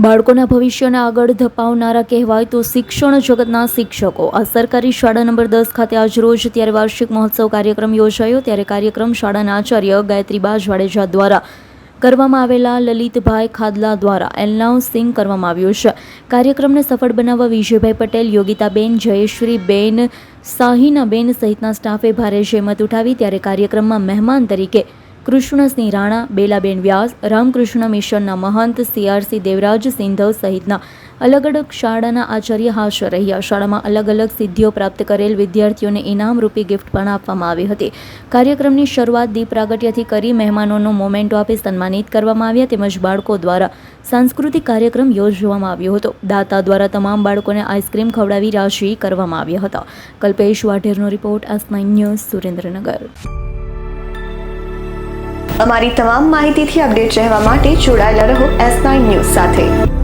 બાળકોના ભવિષ્યને આગળ ધપાવનારા કહેવાય તો શિક્ષણ જગતના શિક્ષકો. આ સરકારી શાળા નંબર 10 ખાતે આજરોજ ત્યારે વાર્ષિક મહોત્સવ કાર્યક્રમ યોજાયો. ત્યારે કાર્યક્રમ શાળાના આચાર્ય ગાયત્રીબા જાડેજા દ્વારા કરવામાં આવેલા લલિતભાઈ ખાદલા દ્વારા એનાઉન્સિંગ કરવામાં આવ્યું છે. કાર્યક્રમને સફળ બનાવવા વિજયભાઈ પટેલ, યોગિતાબેન, જયેશ્રીબેન, સાહિનાબેન સહિતના સ્ટાફે ભારે જહેમત ઉઠાવી. ત્યારે કાર્યક્રમમાં મહેમાન તરીકે કૃષ્ણસિંહ રાણા, બેલાબેન વ્યાસ, રામકૃષ્ણ મિશનના મહંત CRC દેવરાજ સિંધવ સહિતના અલગ અલગ શાળાના આચાર્ય હાજર રહ્યા. શાળામાં અલગ અલગ સિદ્ધિઓ પ્રાપ્ત કરેલ વિદ્યાર્થીઓને ઇનામરૂપી ગિફ્ટ પણ આપવામાં આવી હતી. કાર્યક્રમની શરૂઆત દીપ પ્રાગટ્યથી કરી મહેમાનોનો મોમેન્ટો આપી સન્માનિત કરવામાં આવ્યા. તેમજ બાળકો દ્વારા સાંસ્કૃતિક કાર્યક્રમ યોજવામાં આવ્યો હતો. દાતા દ્વારા તમામ બાળકોને આઈસ્ક્રીમ ખવડાવી રાજી કરવામાં આવ્યા હતા. કલ્પેશ વાઢેરનો રિપોર્ટ, S9 ન્યૂઝ, સુરેન્દ્રનગર. અમારી તમામ માહિતીથી અપડેટ રહેવા માટે જોડાયેલા રહો S9 ન્યૂઝ સાથે.